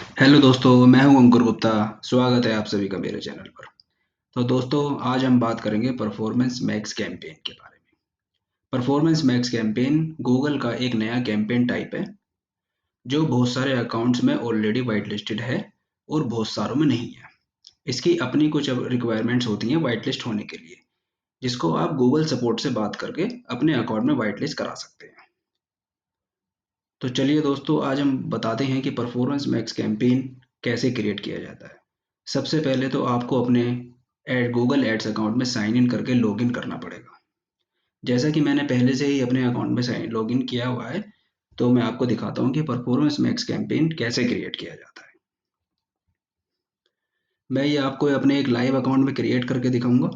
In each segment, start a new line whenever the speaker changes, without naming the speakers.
Hello दोस्तों, मैं हूं अंकुर गुप्ता। स्वागत है आप सभी का मेरे चैनल पर। तो दोस्तों, आज हम बात करेंगे परफॉर्मेंस मैक्स कैंपेन के बारे में। परफॉर्मेंस मैक्स कैंपेन गूगल का एक नया कैंपेन टाइप है जो बहुत सारे अकाउंट्स में ऑलरेडी वाइट लिस्टेड है और बहुत सारों में नहीं है। इसकी अपनी कुछ रिक्वायरमेंट्स होती हैं वाइट लिस्ट होने के लिए, जिसको आप गूगल सपोर्ट से बात करके अपने अकाउंट में वाइट लिस्ट करा सकते हैं। तो चलिए दोस्तों, आज हम बताते हैं कि परफॉर्मेंस मैक्स कैंपेन कैसे क्रिएट किया जाता है। सबसे पहले तो आपको अपने गूगल एड्स अकाउंट में साइन इन करके लॉगिन करना पड़ेगा। जैसा कि मैंने पहले से ही अपने अकाउंट में साइन लॉगिन किया हुआ है, तो मैं आपको दिखाता हूँ कि परफॉर्मेंस मैक्स कैंपेन कैसे क्रिएट किया जाता है। मैं ये आपको अपने एक लाइव अकाउंट में क्रिएट करके दिखाऊंगा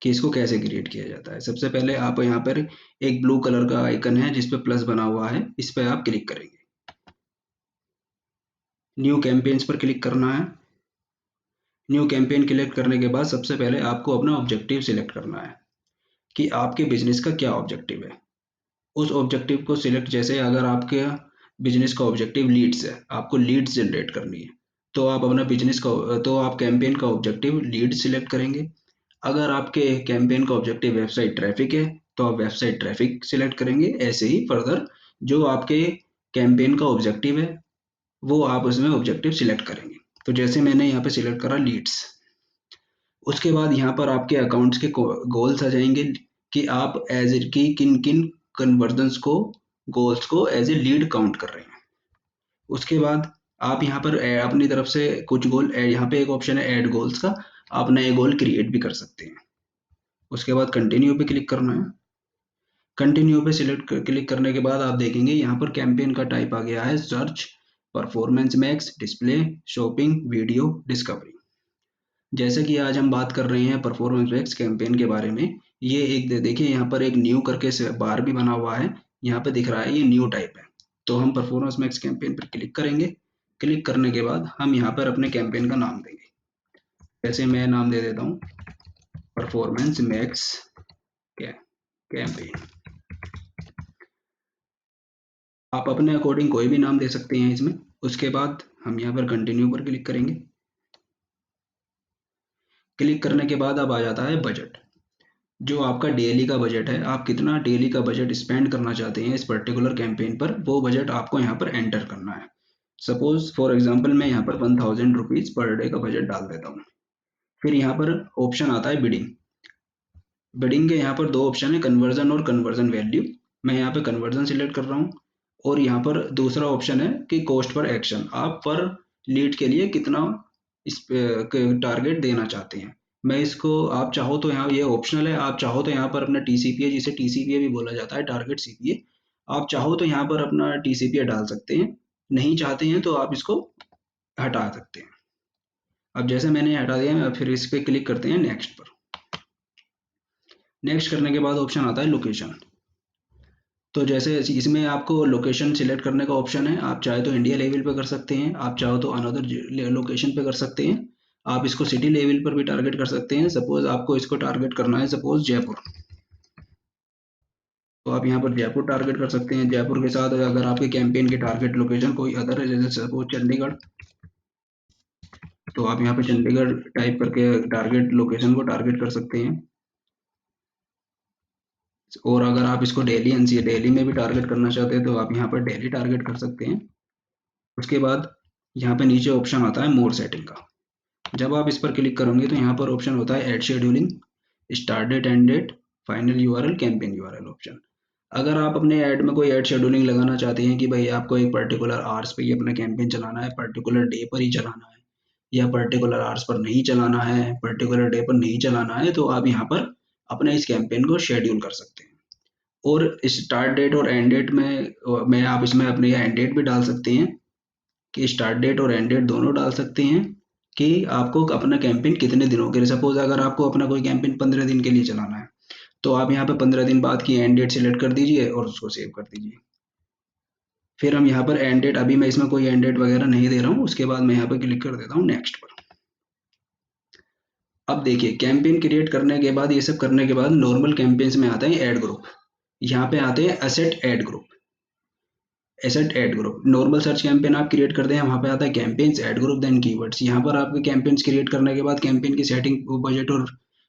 कि इसको कैसे क्रिएट किया जाता है। सबसे पहले आप यहाँ पर एक ब्लू कलर का आइकन है जिस पे प्लस बना हुआ है, इस पे आप क्लिक करेंगे। न्यू कैंपेन्स पर क्लिक करना है। न्यू कैंपेन क्लिक करने के बाद सबसे पहले आपको अपना ऑब्जेक्टिव सिलेक्ट करना है कि आपके बिजनेस का क्या ऑब्जेक्टिव है। उस ऑब्जेक्टिव को सिलेक्ट, जैसे अगर आपके बिजनेस का ऑब्जेक्टिव लीड्स है, आपको लीड्स जनरेट करनी है, तो आप अपना बिजनेस का तो आप कैंपेन का ऑब्जेक्टिव लीड सिलेक्ट करेंगे। अगर आपके कैंपेन का ऑब्जेक्टिव वेबसाइट ट्रैफिक है, तो आप वेबसाइट ट्रैफिक सिलेक्ट करेंगे। ऐसे ही फर्दर जो आपके कैंपेन का ऑब्जेक्टिव है वो आप उसमें ऑब्जेक्टिव सिलेक्ट करेंगे। तो जैसे मैंने यहाँ पे सिलेक्ट करा लीड्स, उसके बाद यहाँ पर आपके अकाउंट्स के गोल्स आ जाएंगे कि आप एज ए की किन किन कन्वर्जन्स को, गोल्स को एज ए लीड काउंट कर रहे हैं। उसके बाद आप यहाँ पर अपनी तरफ से कुछ गोल, यहाँ पे एक ऑप्शन है ऐड गोल्स का, आप नए गोल क्रिएट भी कर सकते हैं। उसके बाद कंटिन्यू पे क्लिक करना है। कंटिन्यू पे सिलेक्ट क्लिक करने के बाद आप देखेंगे यहाँ पर कैंपेन का टाइप आ गया है search, performance max, display, shopping, video, discovery. जैसे कि आज हम बात कर रहे हैं परफॉर्मेंस मैक्स कैंपेन के बारे में, ये एक देखिए यहाँ पर एक न्यू करके से बार भी बना हुआ है, यहाँ पे दिख रहा है ये न्यू टाइप है। तो हम परफॉर्मेंस मैक्स कैंपेन पर क्लिक करेंगे। क्लिक करने के बाद हम यहाँ पर अपने कैंपेन का नाम देंगे। जैसे मैं नाम दे देता हूँ परफॉर्मेंस मैक्स कैंपेन। आप अपने अकॉर्डिंग कोई भी नाम दे सकते हैं इसमें। उसके बाद हम यहाँ पर कंटिन्यू पर क्लिक करेंगे। क्लिक करने के बाद अब आ जाता है बजट। जो आपका डेली का बजट है, आप कितना डेली का बजट स्पेंड करना चाहते हैं इस पर्टिकुलर कैंपेन पर, वो बजट आपको यहाँ पर एंटर करना है। सपोज फॉर एग्जांपल मैं यहाँ पर 1000 रुपीज पर डे का बजट डाल देता हूँ। फिर यहाँ पर ऑप्शन आता है बिडिंग। बिडिंग के यहाँ पर दो ऑप्शन है, कन्वर्जन और कन्वर्जन वैल्यू। मैं यहाँ पे कन्वर्जन सिलेक्ट कर रहा हूँ। और यहाँ पर दूसरा ऑप्शन है कि कॉस्ट पर एक्शन, आप पर लीड के लिए कितना इस टारगेट देना चाहते हैं। मैं इसको, आप चाहो तो यहाँ ये ऑप्शनल है, आप चाहो तो यहाँ पर अपना टीसीपीए, जिसे टीसीपीए भी बोला जाता है, टारगेट सीपीए, आप चाहो तो यहाँ पर अपना टीसीपीए डाल सकते हैं। नहीं चाहते हैं तो आप इसको हटा सकते हैं। अब जैसे मैंने हटा दिया, मैं फिर इस पे क्लिक करते हैं नेक्स्ट पर। नेक्स्ट करने के बाद ऑप्शन आता है लोकेशन। तो जैसे इसमें आपको लोकेशन सिलेक्ट करने का ऑप्शन है, आप चाहे तो इंडिया लेवल पे कर सकते हैं, आप चाहो तो अनदर लोकेशन पे कर सकते हैं। आप इसको सिटी लेवल पर भी टारगेट कर सकते हैं। सपोज आपको इसको टारगेट करना है सपोज जयपुर, तो आप यहाँ पर जयपुर टारगेट कर सकते हैं। जयपुर के साथ अगर आपके कैंपेन की टारगेट लोकेशन कोई अदर है, जैसे सपोज चंडीगढ़, तो आप यहाँ पे चंडीगढ़ टाइप करके टारगेट लोकेशन को टारगेट कर सकते हैं। और अगर आप इसको दिल्ली एनसीआर दिल्ली में भी टारगेट करना चाहते हैं तो आप यहाँ पर दिल्ली टारगेट कर सकते हैं। उसके बाद यहाँ पे नीचे ऑप्शन आता है मोर सेटिंग का। जब आप इस पर क्लिक करोगे तो यहाँ पर ऑप्शन होता है ad scheduling, start date, end date, final URL, campaign URL option. अगर आप अपने ऐड में कोई ऐड शेड्यूलिंग लगाना चाहते हैं कि भाई आपको एक पर्टिकुलर आवर्स पे ही अपना कैंपेन चलाना है, पर्टिकुलर डे पर ही चलाना है, या पर्टिकुलर आवर्स पर नहीं चलाना है, पर्टिकुलर डे पर नहीं चलाना है, तो आप यहाँ पर अपने इस कैंपेन को शेड्यूल कर सकते हैं। और स्टार्ट डेट और एंड डेट में आप इसमें अपनी एंड डेट भी डाल सकते हैं, कि स्टार्ट डेट और एंड डेट दोनों डाल सकते हैं कि आपको अपना कैंपेन कितने दिनों के लिए। सपोज अगर आपको अपना कोई कैंपेन 15 दिन के लिए चलाना है, तो आप यहाँ पे 15 दिन बाद की एंड डेट सिलेक्ट कर दीजिए और उसको सेव कर दीजिए। फिर हम यहाँ पर एंड डेट, अभी मैं इसमें कोई एंड डेट वगैरह नहीं दे रहा हूँ। उसके बाद मैं यहाँ पर क्लिक कर देता हूँ नेक्स्ट पर। अब देखिए कैंपेन क्रिएट करने के बाद, ये सब करने के बाद नॉर्मल कैंपेन्स में आता है ऐड ग्रुप। यहाँ पे आते हैं asset ad group. Asset ad group, normal search campaign आप क्रिएट करते हैं, वहाँ पे आता है campaigns ad group then keywords. यहाँ पर आपके कैंपेन्स क्रिएट करने के बाद कैंपेन की सेटिंग, बजट और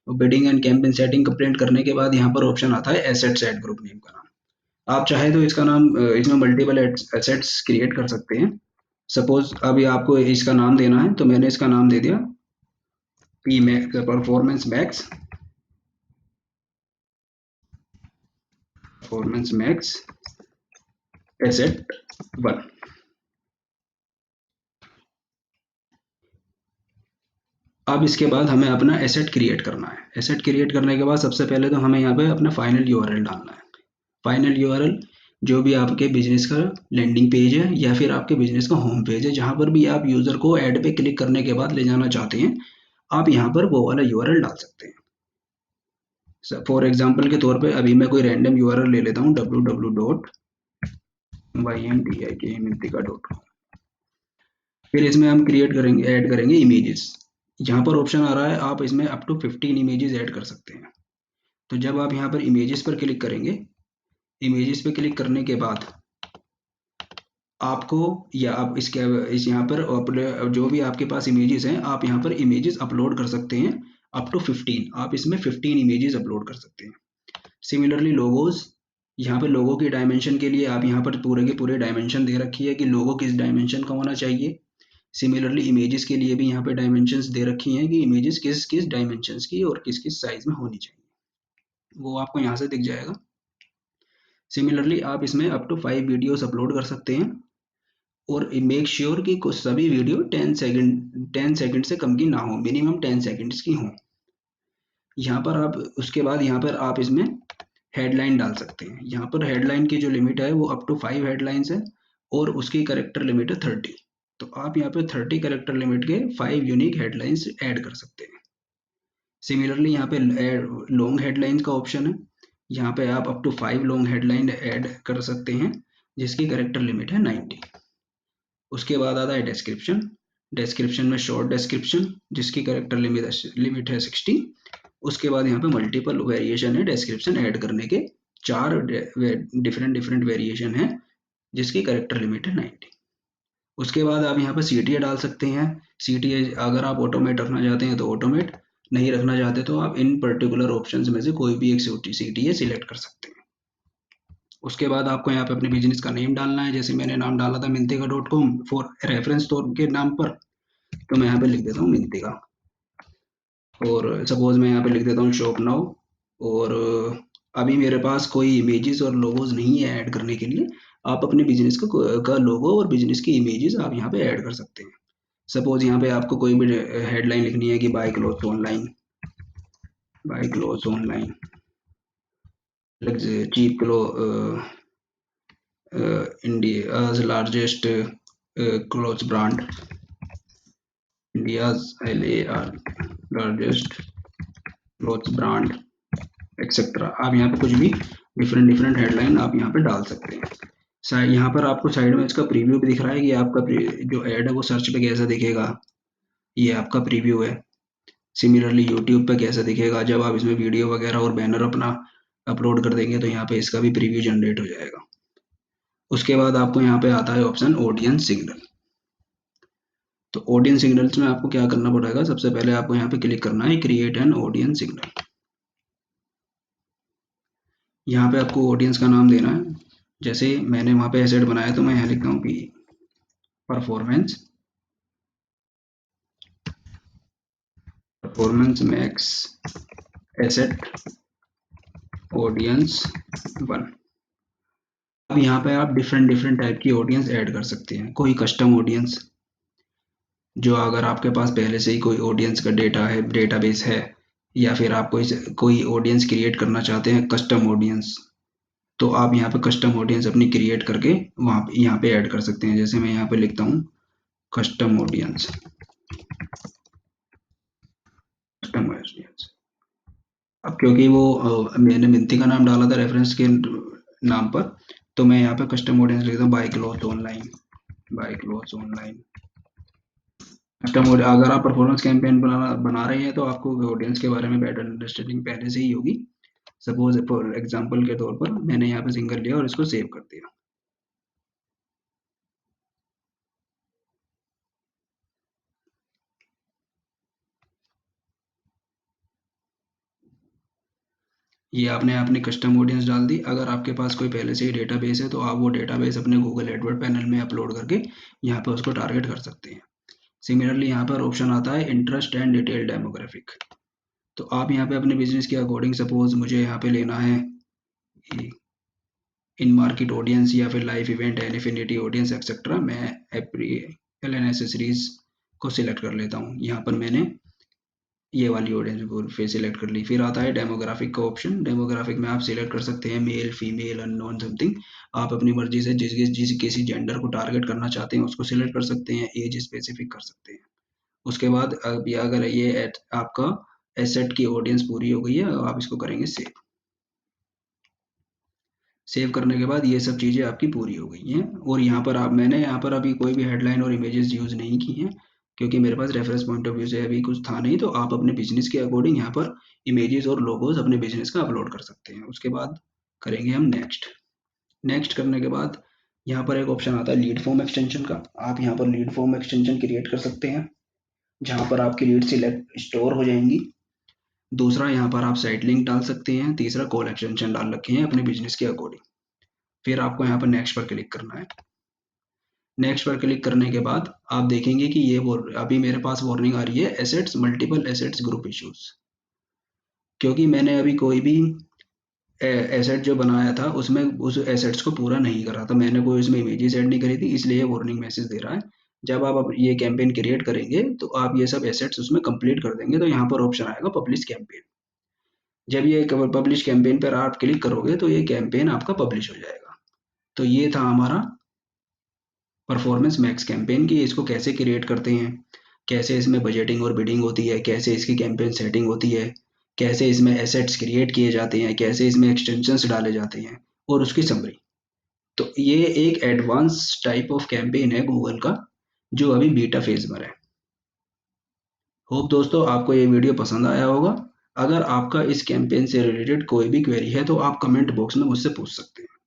bidding and campaign setting complete करने के बाद यहाँ पर ऑप्शन आता है एसेट्स ऐड ग्रुप नेम का नाम। आप चाहे तो इसका नाम इसमें मल्टीपल एसेट्स क्रिएट कर सकते हैं। सपोज अभी आपको इसका नाम देना है, तो मैंने इसका नाम दे दिया P max, performance max, performance max asset 1। अब इसके बाद हमें अपना एसेट क्रिएट करना है। एसेट क्रिएट करने के बाद सबसे पहले तो हमें यहाँ पे अपना फाइनल यूआरएल डालना है। फाइनल यूआरएल जो भी आपके बिजनेस का लैंडिंग पेज है या फिर आपके बिजनेस का होम पेज है, जहाँ पर भी आप यूजर को ऐड पे क्लिक करने के बाद ले जाना चाहते हैं, आप यहाँ पर वो वाला यूआरएल डाल सकते हैं। फॉर एग्जाम्पल के तौर पे अभी मैं कोई रैंडम यूआरएल ले लेता हूँ, www.yntika.com। फिर इसमें हम क्रिएट करेंगे, ऐड करेंगे इमेजेस। यहाँ पर ऑप्शन आ रहा है आप इसमें अप टू 15 इमेजेस ऐड कर सकते हैं। तो जब आप यहाँ पर इमेजेस पर क्लिक करेंगे, इमेजेस पे क्लिक करने के बाद आपको, या आप इसके इस यहाँ पर जो भी आपके पास इमेजेस हैं, आप यहाँ पर इमेजेस अपलोड कर सकते हैं अप टू 15। आप इसमें 15 इमेजेस अपलोड कर सकते हैं। सिमिलरली लोगोज, यहाँ पे लोगो की डायमेंशन के लिए आप यहाँ पर पूरे के पूरे डायमेंशन दे रखी है कि लोगो किस डायमेंशन का होना चाहिए। सिमिलरली इमेजेस के लिए भी यहाँ पे डायमेंशंस दे रखी हैं कि इमेजेस किस किस डायमेंशंस की और किस किस साइज में होनी चाहिए, वो आपको यहाँ से दिख जाएगा। सिमिलरली आप इसमें अप टू 5 वीडियोस अपलोड कर सकते हैं और मेक श्योर कि कुछ सभी वीडियो 10 सेकंड से कम की ना हो, मिनिमम 10 सेकंड्स की हो। यहाँ पर आप उसके बाद यहाँ पर आप इसमें हेडलाइन डाल सकते हैं। यहाँ पर हेडलाइन की जो लिमिट है वो अप टू 5 हेडलाइंस है और उसकी करेक्टर लिमिट है 30। तो आप यहाँ पे 30 करेक्टर लिमिट के 5 यूनिक हेडलाइंस ऐड कर सकते हैं। सिमिलरली यहाँ पे लॉन्ग हेडलाइन का ऑप्शन है, यहाँ पे आप up to 5 long headline add कर सकते हैं जिसकी करेक्टर लिमिट है 90। उसके बाद आता है डिस्क्रिप्शन। डिस्क्रिप्शन में शॉर्ट डिस्क्रिप्शन जिसकी करेक्टर लिमिट है 60। उसके बाद यहाँ पे मल्टीपल वेरिएशन है डिस्क्रिप्शन ऐड करने के, 4 डिफरेंट डिफरेंट वेरिएशन है जिसकी करेक्टर लिमिट है 90। उसके बाद आप यहाँ पर सीटीए डाल सकते हैं। सीटीए अगर आप ऑटोमेट रखना चाहते हैं तो ऑटोमेट, नहीं रखना चाहते तो आप इन पर्टिकुलर ऑप्शंस में से कोई भी एक सीटीए सिलेक्ट कर सकते हैं। उसके बाद आपको यहाँ पे अपने बिजनेस का नेम डालना है। जैसे मैंने नाम डाला था मिंतिका.com फॉर रेफरेंस तौर के नाम पर, तो मैं यहाँ पे लिख देता हूँ मिंतिका। और सपोज मैं यहाँ पे लिख देता हूँ शॉप नाउ। और अभी मेरे पास कोई इमेजेस और लोगोज नहीं है ऐड करने के लिए। आप अपने बिजनेस का लोगो और बिजनेस की इमेजेस आप यहाँ पे ऐड कर सकते हैं। सपोज यहाँ पे आपको कोई भी हेडलाइन लिखनी है कि buy clothes online, buy clothes online, cheap क्लो India's largest clothes brand, India's LAR largest clothes brand, etcetera. आप यहाँ पे कुछ भी डिफरेंट डिफरेंट हेडलाइन आप यहाँ पे डाल सकते हैं। यहाँ पर आपको साइड में इसका प्रीव्यू भी दिख रहा है कि आपका जो ऐड है वो सर्च पे कैसा दिखेगा, ये आपका प्रीव्यू है। सिमिलरली यूट्यूब पे कैसा दिखेगा, जब आप इसमें वीडियो वगैरह और बैनर अपना अपलोड कर देंगे तो यहाँ पे इसका भी प्रीव्यू जनरेट हो जाएगा। उसके बाद आपको यहाँ पे आता है ऑप्शन ऑडियंस सिग्नल। तो ऑडियंस सिग्नल्स में आपको क्या करना पड़ेगा, सबसे पहले आपको यहाँ पे क्लिक करना है क्रिएट एन ऑडियंस सिग्नल। यहाँ पे आपको ऑडियंस का नाम देना है। जैसे मैंने वहाँ पे एसेट बनाया तो मैं यहाँ लिखता हूँ कि performance, performance max asset audience 1। अब यहाँ पे आप डिफरेंट डिफरेंट टाइप की ऑडियंस ऐड कर सकते हैं। कोई कस्टम ऑडियंस, जो अगर आपके पास पहले से ही कोई ऑडियंस का डेटा है, डेटाबेस है, या फिर आप कोई ऑडियंस क्रिएट करना चाहते हैं कस्टम ऑडियंस, तो आप यहाँ पे कस्टम ऑडियंस अपनी क्रिएट करके वहाँ यहाँ पे ऐड कर सकते हैं। जैसे मैं यहाँ पे लिखता हूँ कस्टम ऑडियंस, कस्टम ऑडियंस। अब क्योंकि वो मैंने मिंती का नाम डाला था रेफरेंस के नाम पर, तो मैं यहाँ पे कस्टम ऑडियंस लिखता हूँ buy cloth online, buy cloth online custom. अगर आप परफॉर्मेंस कैंपेन बना रहे हैं तो आपको ऑडियंस के बारे में बेटर अंडरस्टैंडिंग पहले से ही होगी। सपोज फॉर एग्जांपल के तौर पर मैंने यहाँ पे सिंगल लिया और इसको सेव कर दिया। ये आपने अपनी कस्टम ऑडियंस डाल दी। अगर आपके पास कोई पहले से ही डेटाबेस है तो आप वो डेटाबेस अपने गूगल एडवर्ड पैनल में अपलोड करके यहाँ पे उसको टारगेट कर सकते हैं। सिमिलरली यहाँ पर ऑप्शन आता है इंटरेस्ट एंड डिटेल डेमोग्राफिक। तो आप यहाँ पे अपने बिजनेस के अकॉर्डिंग, सपोज मुझे यहाँ पे लेना है इन मार्केट ऑडियंस या फिर life event and affinity audience etcetera, मैं एप्रियल एंड एसेसरीज को सिलेक्ट कर लेता हूँ। यहाँ पर मैंने ये वाली ऑडियंस को फिर सिलेक्ट कर ली। फिर आता है डेमोग्राफिक का ऑप्शन। डेमोग्राफिक में आप सिलेक्ट कर सकते हैं मेल, फीमेल, अननोन, समथिंग। आप अपनी मर्जी से जिस किसी जेंडर को टारगेट करना चाहते हैं उसको सिलेक्ट कर सकते हैं, एज स्पेसिफिक कर सकते हैं। उसके बाद अब ये अगर ये आपका एसेट की ऑडियंस पूरी हो गई है, आप इसको करेंगे सेव। सेव करने के बाद ये सब चीज़ें आपकी पूरी हो गई हैं। और मैंने यहाँ पर अभी कोई भी हेडलाइन और इमेजेस यूज़ नहीं की हैं, क्योंकि मेरे पास रेफरेंस पॉइंट ऑफ व्यू से अभी कुछ था नहीं। तो आप अपने बिजनेस के अकॉर्डिंग यहाँ पर इमेजेस और लोगोज अपने बिजनेस का अपलोड कर सकते हैं। उसके बाद करेंगे हम नेक्स्ट। नेक्स्ट करने के बाद यहाँ पर एक ऑप्शन आता है लीड फॉर्म एक्सटेंशन का। आप यहाँ पर लीड फॉर्म एक्सटेंशन क्रिएट कर सकते हैं, जहाँ पर आपकी लीड सिलेक्ट स्टोर हो जाएंगी। दूसरा, यहाँ पर आप साइट लिंक डाल सकते हैं। तीसरा, कॉल एक्सटेंशन डाल रखे हैं अपने बिजनेस के अकॉर्डिंग। फिर आपको यहाँ पर नेक्स्ट पर क्लिक करना है। नेक्स्ट पर क्लिक करने के बाद आप देखेंगे कि ये अभी मेरे पास वार्निंग आ रही है assets, multiple assets, group issues. क्योंकि मैंने अभी कोई भी एसेट जो बनाया था उसमें उस एसेट्स को पूरा नहीं करा था, मैंने कोई उसमें इमेजेस ऐड नहीं करी थी, इसलिए वार्निंग मैसेज दे रहा है। जब आप अब ये कैंपेन क्रिएट करेंगे तो आप ये सब एसेट्स उसमें कंप्लीट कर देंगे तो यहाँ पर ऑप्शन आएगा पब्लिश कैंपेन। जब ये पब्लिश कैंपेन पर आप क्लिक करोगे तो ये कैंपेन आपका पब्लिश हो जाएगा। तो ये था हमारा परफॉर्मेंस मैक्स कैंपेन की। इसको कैसे क्रिएट करते हैं, कैसे इसमें बजटिंग और बिडिंग होती है, कैसे इसकी कैंपेन सेटिंग होती है, कैसे इसमें एसेट्स क्रिएट किए जाते हैं, कैसे इसमें एक्सटेंशंस डाले जाते हैं, और उसकी समरी। तो ये एक एडवांस टाइप ऑफ कैंपेन है गूगल का, जो अभी बीटा फेज में है। होप दोस्तों आपको ये वीडियो पसंद आया होगा। अगर आपका इस कैंपेन से रिलेटेड कोई भी क्वेरी है तो आप कमेंट बॉक्स में मुझसे पूछ सकते हैं।